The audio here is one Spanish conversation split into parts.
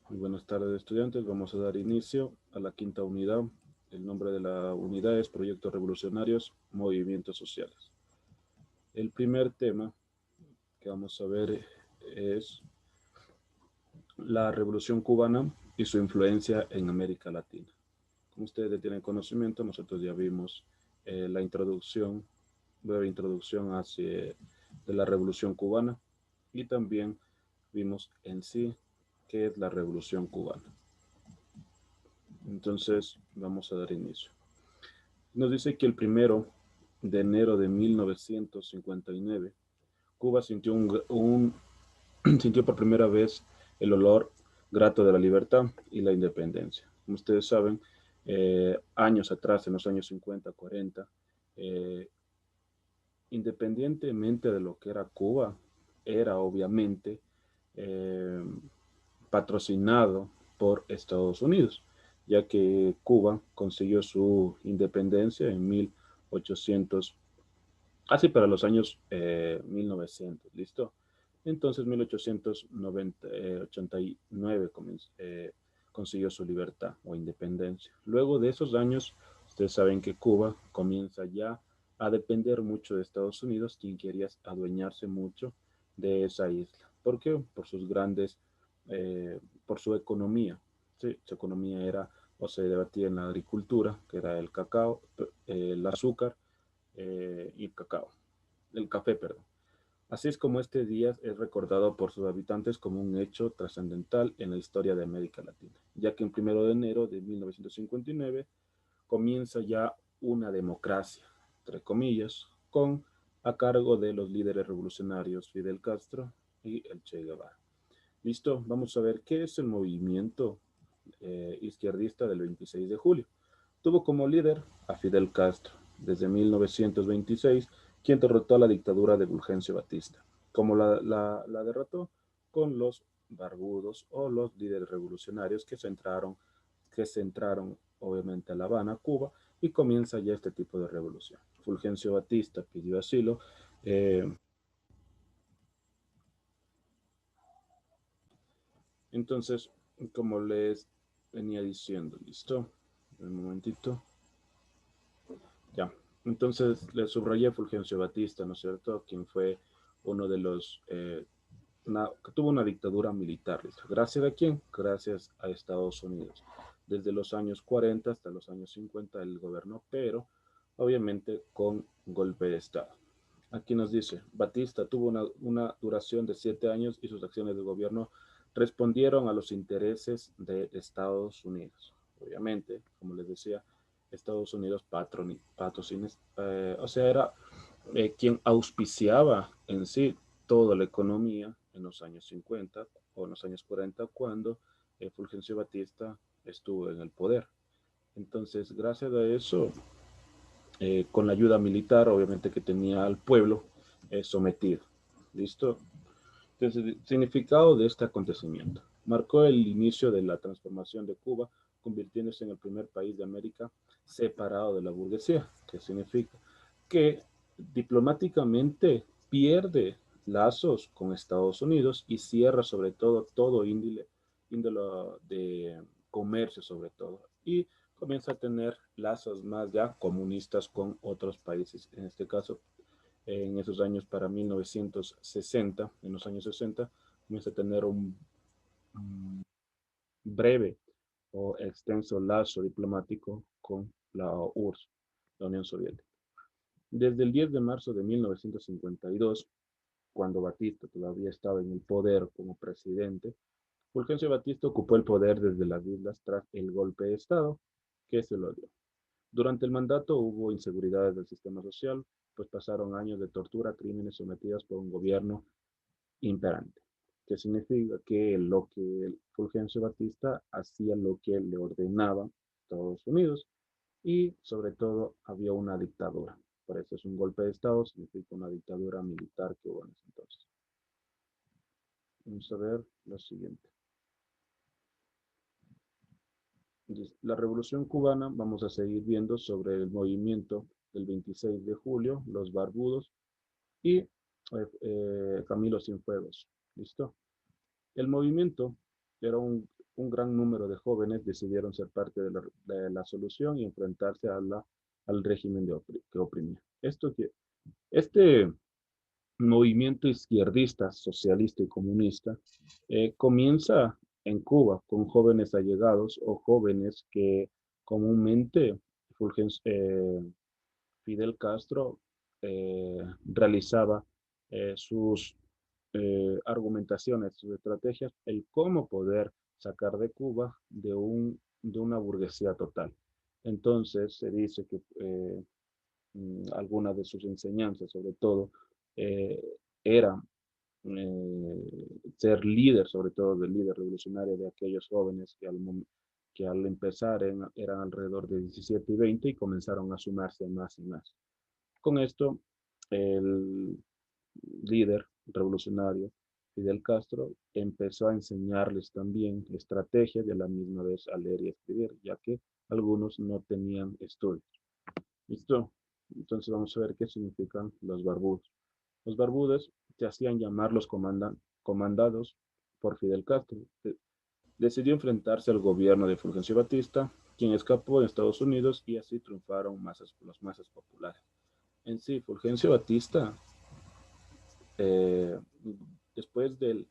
Muy buenas tardes, estudiantes. Vamos a dar inicio a la quinta unidad. El nombre de la unidad es Proyectos Revolucionarios, Movimientos Sociales. El primer tema que vamos a ver es la Revolución Cubana y su influencia en América Latina. Como ustedes tienen conocimiento, nosotros ya vimos la introducción, breve introducción hacia de la Revolución Cubana y también vimos en sí qué es la Revolución Cubana. Entonces, vamos a dar inicio. Nos dice que el 1 de enero de 1959, Cuba sintió por primera vez el olor grato de la libertad y la independencia. Como ustedes saben, años atrás, en los años 50, 40, eh, independientemente de lo que era Cuba, era obviamente eh, patrocinado por Estados Unidos, ya que Cuba consiguió su independencia en 1800, casi para los años 1900, ¿listo? Entonces, 1889 consiguió su libertad o independencia. Luego de esos años, ustedes saben que Cuba comienza ya a depender mucho de Estados Unidos, quien quería adueñarse mucho de esa isla. ¿Por qué? Por sus grandes, por su economía. Sí, su economía era o se debatía en la agricultura, que era el cacao, el azúcar y el cacao, el café, perdón. Así es como este día es recordado por sus habitantes como un hecho trascendental en la historia de América Latina, ya que en 1 de enero de 1959 comienza ya una democracia, entre comillas, con a cargo de los líderes revolucionarios Fidel Castro y el Che Guevara. Listo, vamos a ver qué es el movimiento izquierdista del 26 de julio. Tuvo como líder a Fidel Castro desde 1926, quien derrotó a la dictadura de Fulgencio Batista. ¿Cómo la derrotó? Con los barbudos o los líderes revolucionarios que se entraron obviamente a La Habana, Cuba, y comienza ya este tipo de revolución. Fulgencio Batista pidió asilo. eh, entonces, como les venía diciendo, ¿listo? Un momentito. Ya. Entonces le subrayé a Fulgencio Batista, ¿no es cierto? Quien fue uno de los, que tuvo una dictadura militar. ¿Listo? ¿Gracias a quién? Gracias a Estados Unidos. Desde los años 40 hasta los años 50 él gobernó, pero obviamente con golpe de Estado. Aquí nos dice, Batista tuvo una duración de 7 años y sus acciones de gobierno respondieron a los intereses de Estados Unidos. Obviamente, como les decía, Estados Unidos patrocines, o sea, era quien auspiciaba en sí toda la economía en los años 50 o en los años 40 cuando Fulgencio Batista estuvo en el poder. Entonces, gracias a eso, con la ayuda militar, obviamente que tenía al pueblo sometido. ¿Listo? Entonces, el significado de este acontecimiento. Marcó el inicio de la transformación de Cuba, convirtiéndose en el primer país de América separado de la burguesía, que significa que diplomáticamente pierde lazos con Estados Unidos y cierra sobre todo índole de comercio sobre todo. Y comienza a tener lazos más ya comunistas con otros países, en este caso en esos años para 1960, en los años 60, comienza a tener un breve o extenso lazo diplomático con la URSS, la Unión Soviética. Desde el 10 de marzo de 1952, cuando Batista todavía estaba en el poder como presidente, Fulgencio Batista ocupó el poder desde las islas tras el golpe de Estado que se lo dio. Durante el mandato hubo inseguridades del sistema social, pues pasaron años de tortura, crímenes sometidos por un gobierno imperante, que significa que lo que Fulgencio Batista hacía lo que le ordenaba Estados Unidos y sobre todo había una dictadura. Por eso es un golpe de Estado, significa una dictadura militar que hubo en ese entonces. Vamos a ver lo siguiente. La Revolución Cubana, vamos a seguir viendo sobre el movimiento del 26 de julio, los barbudos y Camilo Cienfuegos. ¿Listo? El movimiento era un gran número de jóvenes decidieron ser parte de la solución y enfrentarse al régimen que oprimía. Este movimiento izquierdista, socialista y comunista comienza en Cuba con jóvenes allegados o jóvenes que comúnmente Fidel Castro realizaba sus argumentaciones, sus estrategias, el cómo poder sacar de Cuba de una burguesía total. Entonces se dice que algunas de sus enseñanzas, sobre todo, eh, era ser líder, sobre todo del líder revolucionario de aquellos jóvenes que al empezar eran alrededor de 17 y 20 y comenzaron a sumarse más y más. Con esto, el líder revolucionario Fidel Castro empezó a enseñarles también estrategias y a la misma vez a leer y escribir, ya que algunos no tenían estudios. ¿Listo? Entonces vamos a ver qué significan los barbudos. Los barbudos se hacían llamar los comandados por Fidel Castro. Decidió enfrentarse al gobierno de Fulgencio Batista, quien escapó en Estados Unidos y así triunfaron las masas populares. En sí, Fulgencio Batista, eh, después de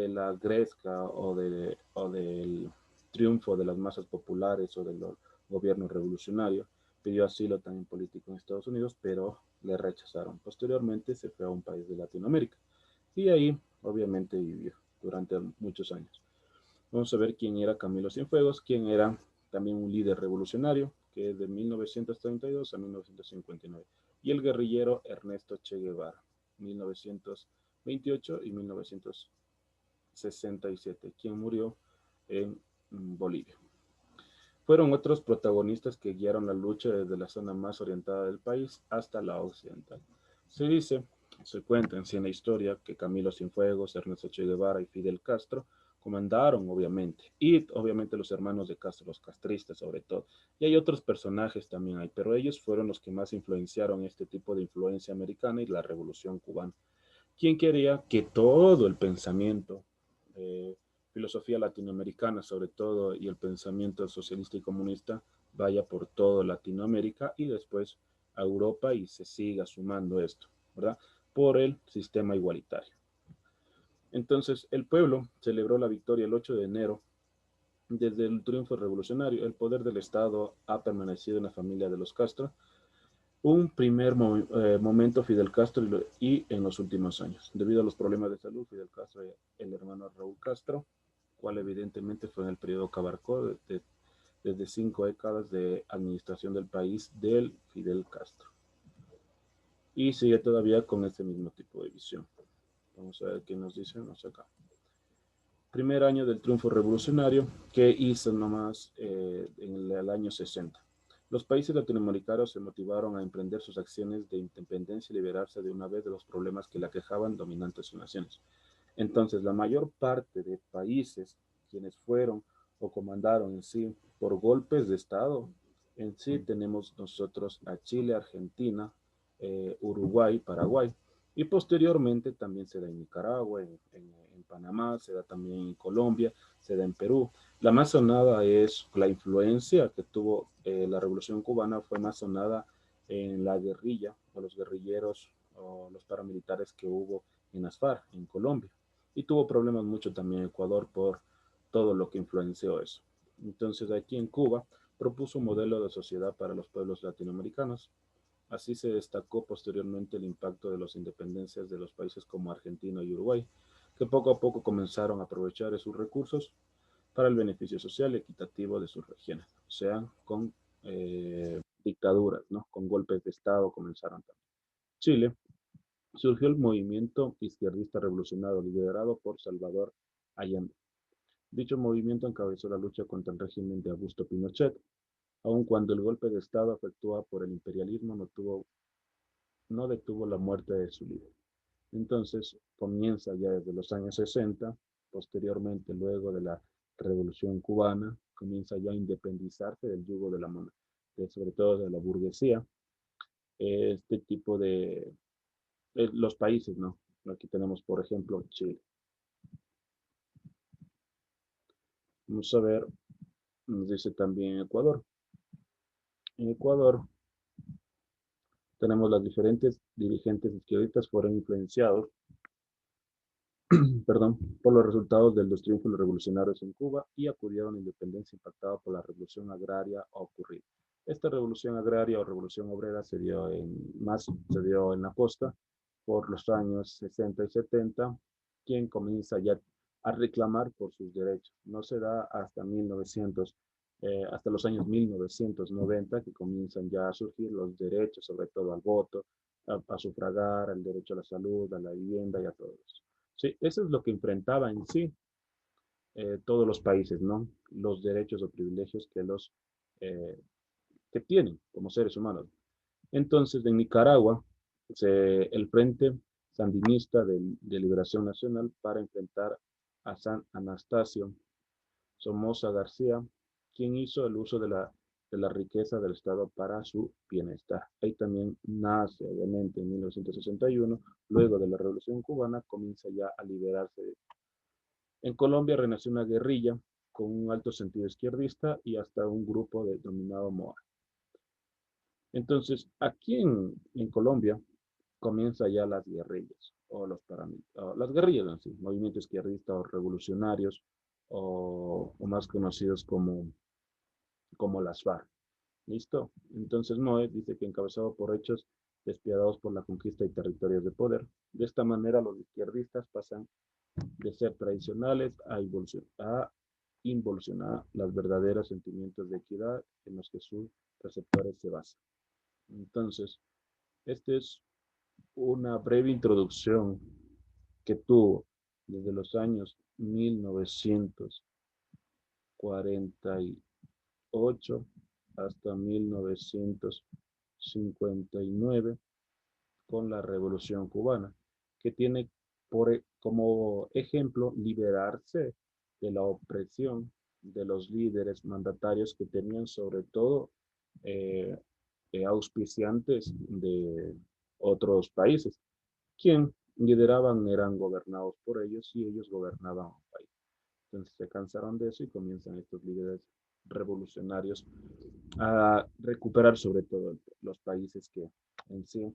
la gresca o del triunfo de las masas populares o del gobierno revolucionario, pidió asilo también político en Estados Unidos, pero le rechazaron. Posteriormente se fue a un país de Latinoamérica y ahí obviamente vivió durante muchos años. Vamos a ver quién era Camilo Cienfuegos, quién era también un líder revolucionario, que es de 1932 a 1959, y el guerrillero Ernesto Che Guevara, 1928 y 1967, quien murió en Bolivia. Fueron otros protagonistas que guiaron la lucha desde la zona más orientada del país hasta la occidental. Se dice, se cuenta en la historia que Camilo Cienfuegos, Ernesto Che Guevara y Fidel Castro comandaron, obviamente, y obviamente los hermanos de Castro, los castristas sobre todo. Y hay otros personajes también ahí, pero ellos fueron los que más influenciaron este tipo de influencia americana y la revolución cubana. ¿Quién quería que todo el pensamiento, eh, filosofía latinoamericana sobre todo, y el pensamiento socialista y comunista vaya por toda Latinoamérica y después a Europa y se siga sumando esto, ¿verdad? Por el sistema igualitario. Entonces, el pueblo celebró la victoria el 8 de enero. Desde el triunfo revolucionario, el poder del Estado ha permanecido en la familia de los Castro, un primer momento Fidel Castro y en los últimos años. Debido a los problemas de salud, Fidel Castro y el hermano Raúl Castro, cual evidentemente fue en el periodo que abarcó desde 5 décadas de administración del país del Fidel Castro. Y sigue todavía con este mismo tipo de visión. Vamos a ver qué nos dicen acá. Primer año del triunfo revolucionario que hizo nomás en el año 60. Los países latinoamericanos se motivaron a emprender sus acciones de independencia y liberarse de una vez de los problemas que la quejaban dominantes sus naciones. Entonces, la mayor parte de países quienes fueron o comandaron en sí por golpes de Estado, en sí tenemos nosotros a Chile, Argentina, Uruguay, Paraguay, y posteriormente también se da en Nicaragua, en Panamá, se da también en Colombia, se da en Perú. La más sonada es la influencia que tuvo la Revolución Cubana, fue más sonada en la guerrilla o los guerrilleros o los paramilitares que hubo en las FARC, en Colombia. Y tuvo problemas mucho también en Ecuador por todo lo que influenció eso. Entonces aquí en Cuba propuso un modelo de sociedad para los pueblos latinoamericanos. Así se destacó posteriormente el impacto de las independencias de los países como Argentina y Uruguay, que poco a poco comenzaron a aprovechar sus recursos para el beneficio social y equitativo de sus regiones, o sea, con dictaduras, ¿no? Con golpes de Estado comenzaron también. Chile surgió el movimiento izquierdista revolucionario liderado por Salvador Allende. Dicho movimiento encabezó la lucha contra el régimen de Augusto Pinochet, aun cuando el golpe de Estado efectuado por el imperialismo no detuvo la muerte de su líder. Entonces comienza ya desde los años 60, posteriormente luego de la Revolución Cubana, comienza ya a independizarse del yugo de sobre todo de la burguesía, este tipo de los países, ¿no? Aquí tenemos, por ejemplo, Chile. Vamos a ver, nos dice también Ecuador. En Ecuador tenemos las diferentes dirigentes izquierdistas fueron influenciados, perdón, por los resultados de los triunfos revolucionarios en Cuba y acudieron a la independencia impactada por la revolución agraria ocurrida. Esta revolución agraria o revolución obrera se dio en la costa por los años 60 y 70, quien comienza ya a reclamar por sus derechos. No se da hasta hasta los años 1990 que comienzan ya a surgir los derechos, sobre todo al voto, a sufragar, al derecho a la salud, a la vivienda y a todo eso. Sí, eso es lo que enfrentaba en sí todos los países, ¿no? Los derechos o privilegios eh, que tienen como seres humanos. Entonces, en Nicaragua, el Frente Sandinista de Liberación Nacional para enfrentar a San Anastasio Somoza García, quien hizo el uso de la riqueza del Estado para su bienestar. Ahí también nace, obviamente, en 1961, luego de la Revolución Cubana, comienza ya a liberarse. En Colombia renació una guerrilla con un alto sentido izquierdista y hasta un grupo denominado MOA. Entonces, aquí en Colombia comienza ya las guerrillas o los paramilitares, las guerrillas en sí, movimientos izquierdistas o revolucionarios o más conocidos como las FARC. ¿Listo? Entonces Moe dice que encabezado por hechos despiadados por la conquista y territorios de poder. De esta manera los izquierdistas pasan de ser tradicionales a involucionar los verdaderos sentimientos de equidad en los que sus receptores se basan. Entonces, esta es una breve introducción que tuvo desde los años 1948 hasta 1959 con la Revolución Cubana, que tiene como ejemplo liberarse de la opresión de los líderes mandatarios que tenían sobre todo eh, auspiciantes de otros países, quien lideraban eran gobernados por ellos y ellos gobernaban un país. Entonces se cansaron de eso y comienzan estos líderes revolucionarios a recuperar sobre todo los países que en sí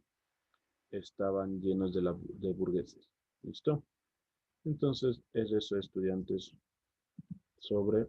estaban llenos de burgueses. ¿Listo? Entonces es eso, estudiantes, sobre